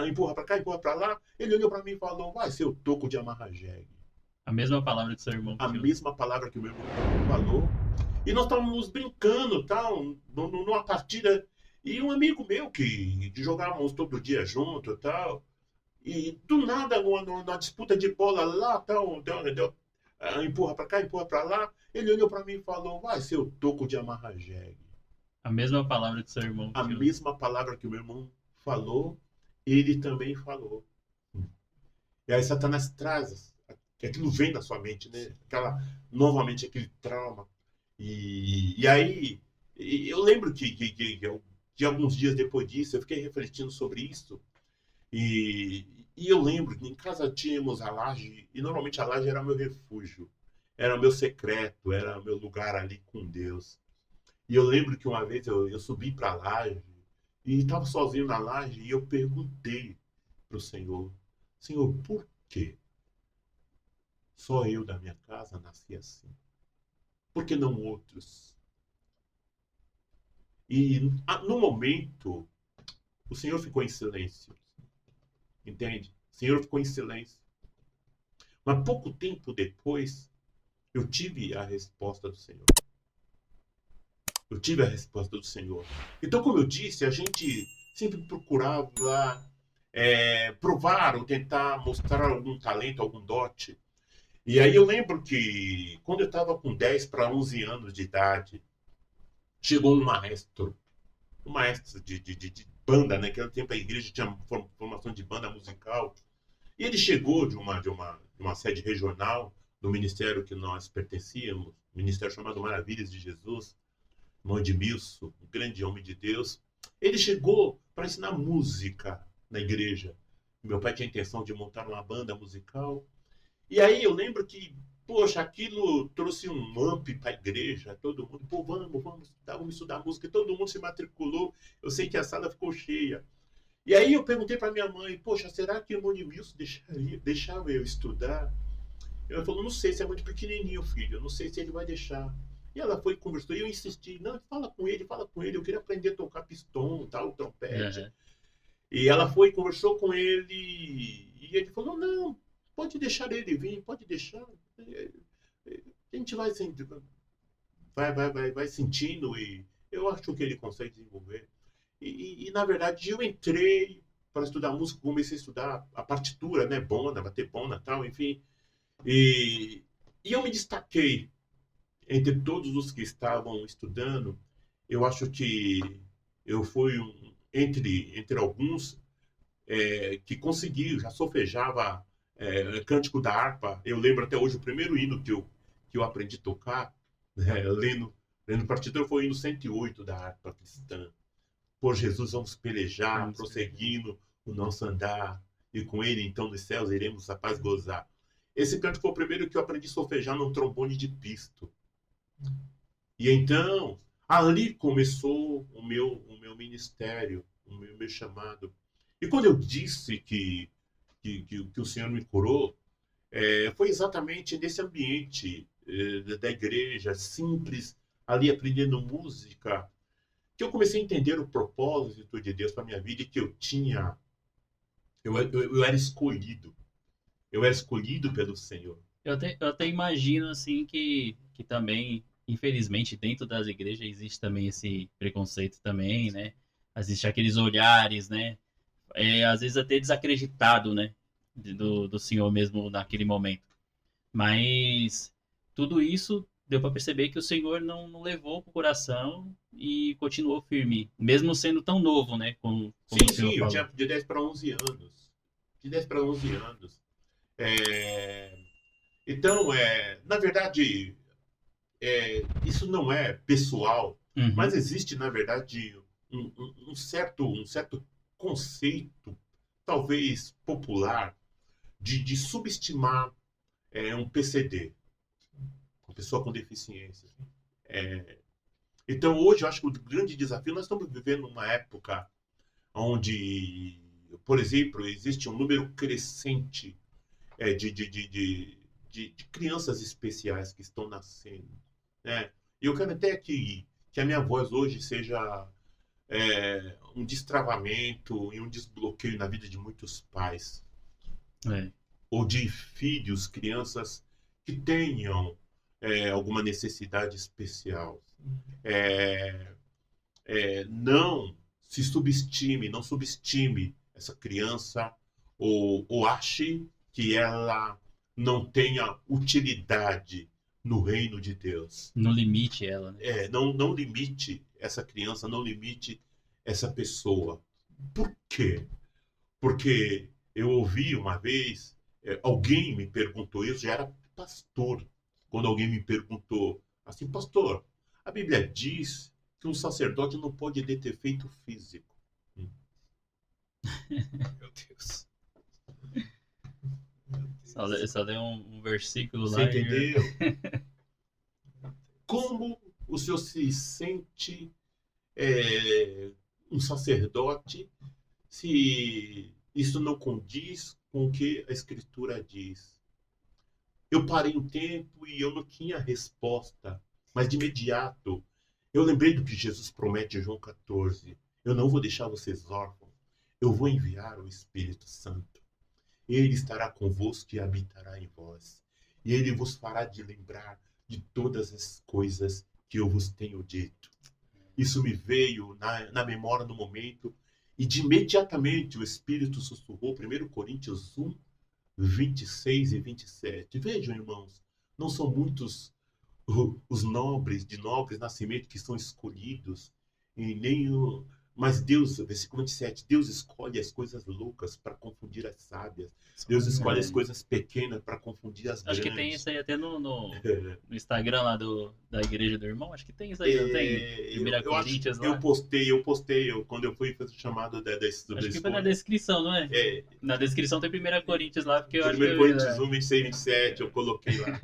empurra para cá, empurra para lá. Ele olhou para mim e falou, vai ser o toco de amarrar jegue. A mesma palavra que seu irmão A te usou. mesma palavra que o meu irmão falou. E nós estávamos brincando, tal, numa partida. E um amigo meu que jogávamos todo dia junto, tal. E do nada, numa disputa de bola lá, tal, empurra para cá, empurra para lá. Ele olhou para mim e falou, vai ser o toco de amarrar jegue. A mesma palavra que seu irmão A te usou. mesma palavra que o meu irmão falou, ele também falou. E aí Satanás traz, que aquilo vem na sua mente, né? Novamente aquele trauma. E aí, eu lembro que alguns dias depois disso, eu fiquei refletindo sobre isso. E, e eu lembro que em casa tínhamos a laje, e normalmente a laje era meu refúgio. Era o meu secreto, era o meu lugar ali com Deus. E eu lembro que uma vez eu subi para a laje, e estava sozinho na laje, e eu perguntei para o Senhor, Senhor, por quê? Só eu da minha casa nasci assim. Por que não outros? E no momento, o Senhor ficou em silêncio. Entende? O Senhor ficou em silêncio. Mas pouco tempo depois, eu tive a resposta do Senhor. Eu tive a resposta do Senhor. Então, como eu disse, a gente sempre procurava provar ou tentar mostrar algum talento, algum dote. E aí eu lembro que quando eu estava com 10 para 11 anos de idade, chegou um maestro de banda, né? Naquele tempo a igreja tinha formação de banda musical. E ele chegou de uma sede regional do ministério que nós pertencíamos, um ministério chamado Maravilhas de Jesus, irmão Edmilson, um grande homem de Deus. Ele chegou para ensinar música na igreja. Meu pai tinha a intenção de montar uma banda musical. E aí eu lembro que, poxa, aquilo trouxe um up para a igreja, todo mundo, pô, vamos estudar música, e todo mundo se matriculou. Eu sei que a sala ficou cheia. E aí eu perguntei para minha mãe, poxa, será que o irmão Edmilson deixava eu estudar? Ela falou, não sei, se é muito pequenininho, filho, eu não sei se ele vai deixar. E ela foi e conversou, e eu insisti, não, fala com ele, eu queria aprender a tocar pistão, tal, trompete. Uhum. E ela foi e conversou com ele, e ele falou, não, pode deixar ele vir, pode deixar. A gente vai sentindo, e eu acho que ele consegue desenvolver. Na verdade, eu entrei para estudar música, comecei a estudar a partitura, né, bona, bater bona, tal, enfim. E, e eu me destaquei entre todos os que estavam estudando. Eu acho que eu fui entre alguns que conseguiu, já solfejava cântico da harpa. Eu lembro até hoje o primeiro hino que eu aprendi a tocar, né, lendo partitura, foi o hino 108 da harpa cristã. Por Jesus vamos pelejar, Vamos ver. prosseguindo o nosso andar, e com ele então nos céus iremos a paz gozar. Esse canto foi o primeiro que eu aprendi a solfejar num trombone de pisto. E então, ali começou o meu ministério, o meu chamado. E quando eu disse que o Senhor me curou, foi exatamente nesse ambiente da igreja, simples, ali aprendendo música, que eu comecei a entender o propósito de Deus para minha vida e que eu era escolhido. Eu era escolhido pelo Senhor. Eu até imagino assim que também, infelizmente, dentro das igrejas existe também esse preconceito também, né? Existe aqueles olhares, né? Às vezes até desacreditado, né? Do Senhor mesmo naquele momento. Mas tudo isso deu para perceber que o Senhor não levou para o coração e continuou firme, mesmo sendo tão novo, né? Como o Sim, Senhor sim, eu falou. tinha de 10 para 11 anos. De 10 para 11 anos. É, Então, na verdade, isso não é pessoal, mas Uhum. existe, na verdade, um certo conceito, talvez popular, de subestimar um PCD, uma pessoa com deficiência. É, então, hoje, eu acho que o grande desafio, nós estamos vivendo uma época onde, por exemplo, existe um número crescente de crianças especiais que estão nascendo. Né? E eu quero até que a minha voz hoje seja um destravamento e um desbloqueio na vida de muitos pais É. ou de filhos, crianças que tenham alguma necessidade especial. Não se subestime, não subestime essa criança ou ache que ela não tenha utilidade no reino de Deus. No limite ela, né? Não limite essa criança, não limite essa pessoa. Por quê? Porque eu ouvi uma vez, alguém me perguntou, eu já era pastor, quando alguém me perguntou assim, pastor, a Bíblia diz que um sacerdote não pode ter defeito físico. Meu Deus. Só deu um versículo Você lá entendeu? Como o senhor se sente um sacerdote se isso não condiz com o que a Escritura diz? Eu parei um tempo e eu não tinha resposta, mas de imediato eu lembrei do que Jesus promete em João 14. Eu não vou deixar vocês órfãos, eu vou enviar o Espírito Santo. Ele estará convosco e habitará em vós. E ele vos fará de lembrar de todas as coisas que eu vos tenho dito. Isso me veio na memória no momento, e de imediatamente o Espírito sussurrou, 1 Coríntios 1, 26 e 27. Vejam, irmãos, não são muitos os nobres, de nobres nascimento, que são escolhidos, e nem mas Deus, versículo 27, Deus escolhe as coisas loucas para confundir as sábias. Deus escolhe as coisas pequenas para confundir as grandes. Acho que tem isso aí até no Instagram lá da igreja do irmão. Acho que tem isso aí, não tem? 1 Coríntios lá. Eu postei, quando eu fui fazer o chamado Acho que foi na descrição, não é? Na descrição tem 1 Coríntios lá, porque eu acho que... 1 Coríntios 1, 26 e 27, eu coloquei lá.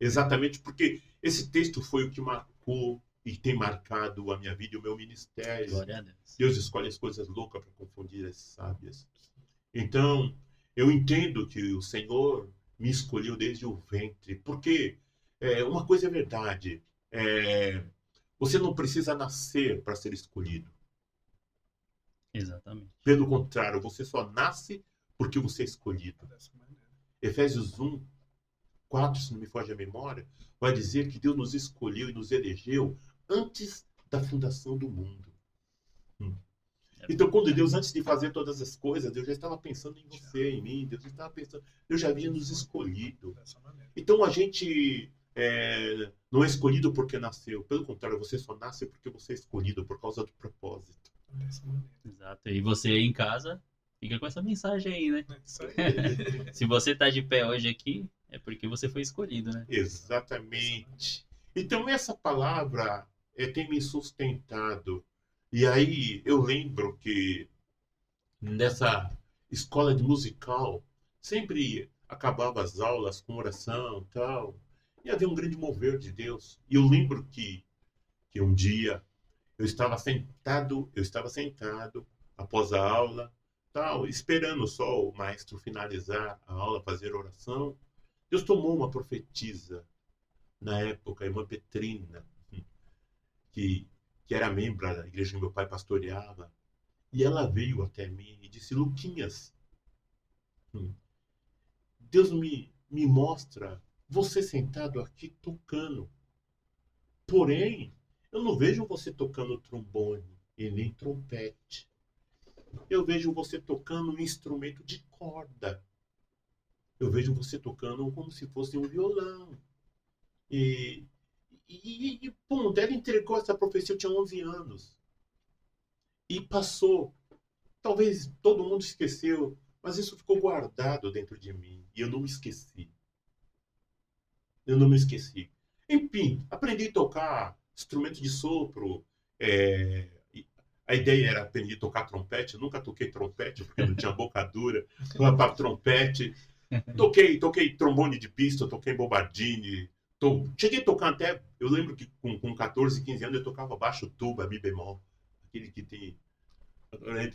Exatamente porque esse texto foi o que marcou e tem marcado a minha vida e o meu ministério. Glória a Deus. Deus escolhe as coisas loucas para confundir as sábias. Então, eu entendo que o Senhor me escolheu desde o ventre, porque uma coisa é verdade, você não precisa nascer para ser escolhido. Exatamente. Pelo contrário, você só nasce porque você é escolhido. Efésios 1, 4, se não me foge a memória, vai dizer que Deus nos escolheu e nos elegeu antes da fundação do mundo. Então, quando Deus, antes de fazer todas as coisas, Deus já estava pensando em você, em mim, Deus estava pensando, Deus já havia nos escolhido. Então, a gente não é escolhido porque nasceu, pelo contrário, você só nasce porque você é escolhido por causa do propósito. Exato, e você aí em casa, fica com essa mensagem aí, né? Se você tá de pé hoje aqui, é porque você foi escolhido, né? Exatamente. Então, essa palavra tem me sustentado. E aí, eu lembro que nessa escola de musical, sempre acabava as aulas com oração e tal. E havia um grande mover de Deus. E eu lembro que um dia eu estava sentado após a aula, tal, esperando só o maestro finalizar a aula, fazer oração. Deus tomou uma profetisa, na época, a irmã Petrina, que era membro da igreja que meu pai pastoreava, e ela veio até mim e disse: Luquinhas, Deus me mostra você sentado aqui tocando. Porém, eu não vejo você tocando trombone e nem trompete. Eu vejo você tocando um instrumento de corda. Eu vejo você tocando como se fosse um violão. E ponto, ela entregou essa profecia, eu tinha 11 anos. E passou. Talvez todo mundo esqueceu, mas isso ficou guardado dentro de mim. E eu não me esqueci. Enfim, aprendi a tocar instrumento de sopro. A ideia era aprender a tocar trompete. Eu nunca toquei trompete, porque não tinha boca dura para trompete. Toquei trombone de pista, toquei bobardine. Cheguei a tocar até... Eu lembro que com 14, 15 anos eu tocava baixo tuba, mi bemol. Aquele que tem...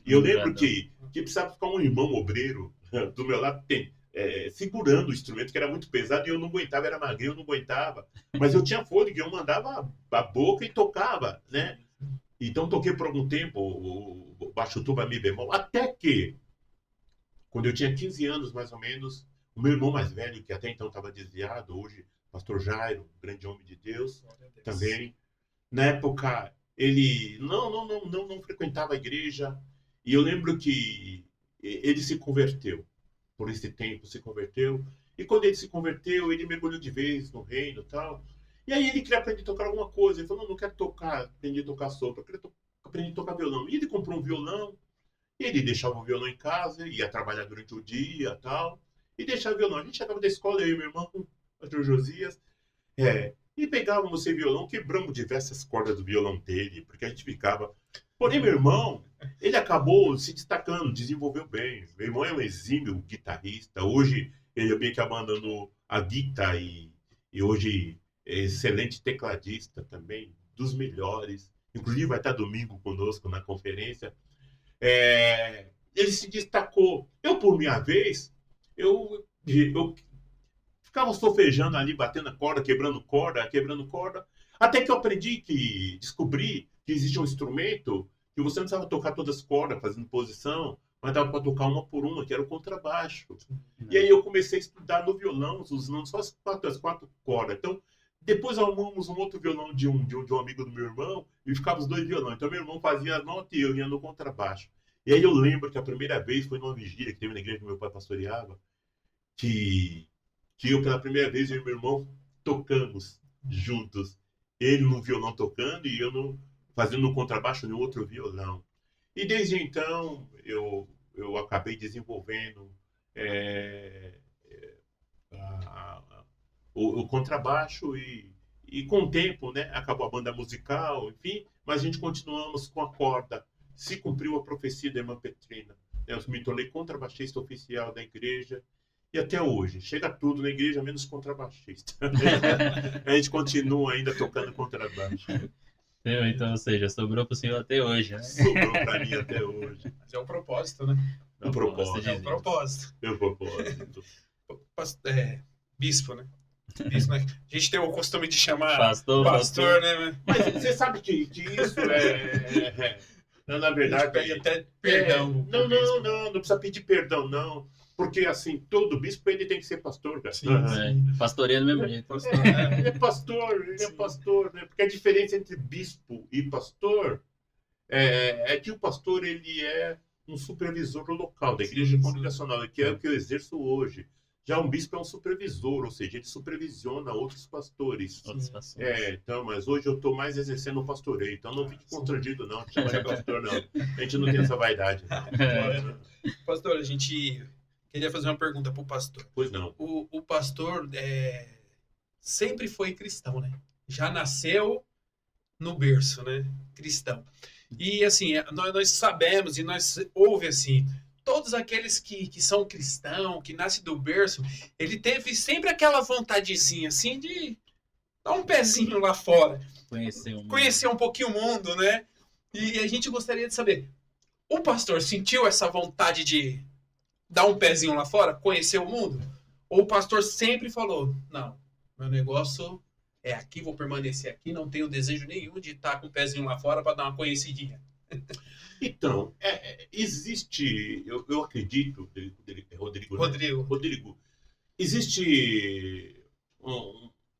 E eu lembro que precisava ficar um irmão obreiro do meu lado segurando o instrumento, que era muito pesado, e eu não aguentava, era magrinho, eu não aguentava. Mas eu tinha fôlego, eu mandava a boca e tocava, né? E Então toquei por algum tempo o baixo tuba mi bemol, até que, quando eu tinha 15 anos mais ou menos, o meu irmão mais velho, que até então estava desviado, hoje pastor Jairo, um grande homem de Deus, Glória a Deus. também, na época ele não frequentava a igreja, e eu lembro que ele se converteu, por esse tempo se converteu, e quando ele se converteu, ele mergulhou de vez no reino e tal, e aí ele queria aprender a tocar alguma coisa, ele falou, não quero tocar, aprender a tocar sopro, eu quero aprender a tocar violão, e ele comprou um violão, e ele deixava o violão em casa, ia trabalhar durante o dia e tal, e deixava o violão, a gente chegava da escola, eu e meu irmão, o pastor Josias, e pegávamos esse violão, quebramos diversas cordas do violão dele, porque a gente ficava. Porém, meu irmão, ele acabou se destacando, desenvolveu bem. Meu irmão é um exímio guitarrista. Hoje ele meio que abandonou a guitarra e hoje é excelente tecladista também, dos melhores. Inclusive vai estar domingo conosco na conferência. Ele se destacou. Eu, por minha vez, eu ficava solfejando ali, batendo a corda, quebrando corda, até que eu descobri que existe um instrumento que você não precisava tocar todas as cordas, fazendo posição, mas dava para tocar uma por uma, que era o contrabaixo. E aí eu comecei a estudar no violão, usando só as quatro cordas. Então, depois arrumamos um outro violão de um amigo do meu irmão, e ficava os dois violões. Então, meu irmão fazia as notas e eu ia no contrabaixo. E aí eu lembro que a primeira vez foi numa vigília que teve na igreja que meu pai pastoreava, que eu, pela primeira vez, eu e meu irmão tocamos juntos. Ele no violão tocando e eu fazendo no contrabaixo no outro violão. E desde então, eu acabei desenvolvendo o contrabaixo e com o tempo, né, acabou a banda musical, enfim, mas a gente continuamos com a corda. Se cumpriu a profecia da irmã Petrina. Eu me tornei contrabaixista oficial da igreja. E até hoje, chega tudo na igreja, menos contrabaixista. A gente continua ainda tocando contrabaixo. Então, ou seja, sobrou pro senhor até hoje, né? Sobrou pra mim até hoje. Mas é um propósito, né? Um propósito. É um propósito. Meu propósito. Bispo, né? Bispo, né? A gente tem o costume de chamar Pastor. né? Mas você sabe que isso na verdade. Pede até perdão. Não precisa pedir perdão, não. Porque, assim, todo bispo ele tem que ser pastor, cara. Sim, pastoreia do mesmo jeito. Ele é pastor, né? Porque a diferença entre bispo e pastor é que o pastor ele é um supervisor local da igreja congregacional, que é o que eu exerço hoje. Já um bispo é um supervisor, ou seja, ele supervisiona outros pastores. Então, mas hoje eu estou mais exercendo o pastoreio, então não fique constrangido, não. Chama de pastor, não. A gente não tem essa vaidade, não. Pastor, a gente queria fazer uma pergunta para o pastor. Pois não. O pastor sempre foi cristão, né? Já nasceu no berço, né? Cristão. E assim, nós sabemos e nós ouvimos assim, todos aqueles que são cristãos, que nascem do berço, ele teve sempre aquela vontadezinha assim de dar um pezinho lá fora. Conhecer um pouquinho o mundo, né? E a gente gostaria de saber, o pastor sentiu essa vontade de dar um pezinho lá fora, conhecer o mundo? Ou o pastor sempre falou, não, meu negócio é aqui, vou permanecer aqui, não tenho desejo nenhum de estar com o pezinho lá fora para dar uma conhecidinha? Então, existe, eu acredito, Rodrigo, existe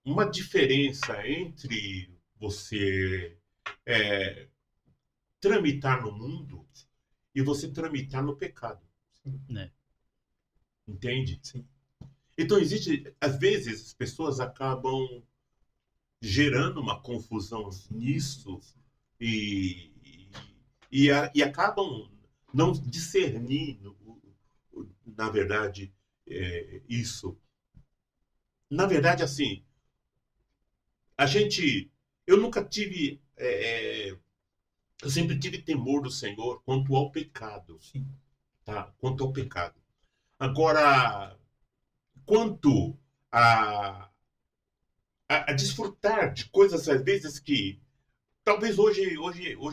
uma diferença entre você tramitar no mundo e você tramitar no pecado. Né? Entende? Sim. Então, às vezes, as pessoas acabam gerando uma confusão nisso e acabam não discernindo, na verdade, isso. Na verdade, assim, eu nunca tive, eu sempre tive temor do Senhor quanto ao pecado. Sim. Tá? Quanto ao pecado. Agora, quanto a desfrutar de coisas, às vezes, que talvez hoje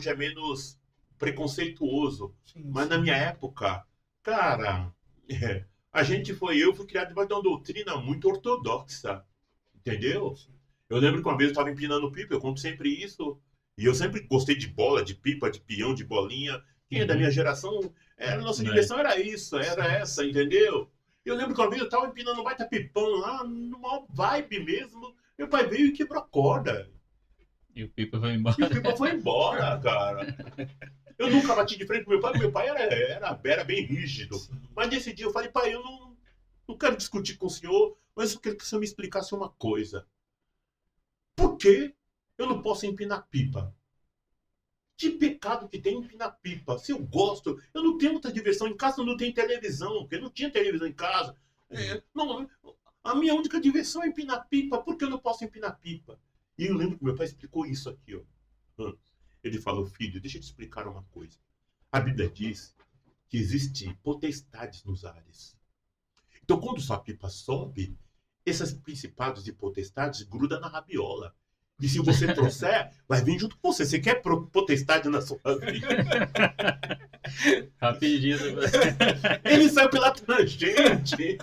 é menos preconceituoso, mas na minha época, cara, eu fui criado debaixo de uma doutrina muito ortodoxa, entendeu? Eu lembro que uma vez eu estava empinando pipa, eu conto sempre isso, E eu sempre gostei de bola, de pipa, de peão, de bolinha. Quem é da minha geração, a nossa Né? diversão era isso, era essa, entendeu? Eu lembro que uma vez eu tava empinando um baita pipão lá, numa vibe mesmo. Meu pai veio e quebrou a corda. E o Pipa foi E o embora. pipa foi embora, cara. Eu nunca bati de frente com meu pai era bem rígido. Mas nesse dia eu falei, pai, eu não quero discutir com o senhor, mas eu queria que o senhor me explicasse uma coisa. Por que eu não posso empinar pipa? Que pecado que tem empinar pipa? Se eu gosto, eu não tenho muita diversão. Em casa não tem televisão, porque não tinha televisão em casa. Não, a minha única diversão é empinar pipa. Por que eu não posso empinar pipa? E eu lembro que meu pai explicou isso aqui, ó. Ele falou, filho, deixa eu te explicar uma coisa. A Bíblia diz que existe potestades nos ares. Então, quando sua pipa sobe, esses principados e potestades grudam na rabiola. E se você trouxer, vai vir junto com você. Você quer potestade na sua vida? Rapidinho. Ele saiu pela tangente.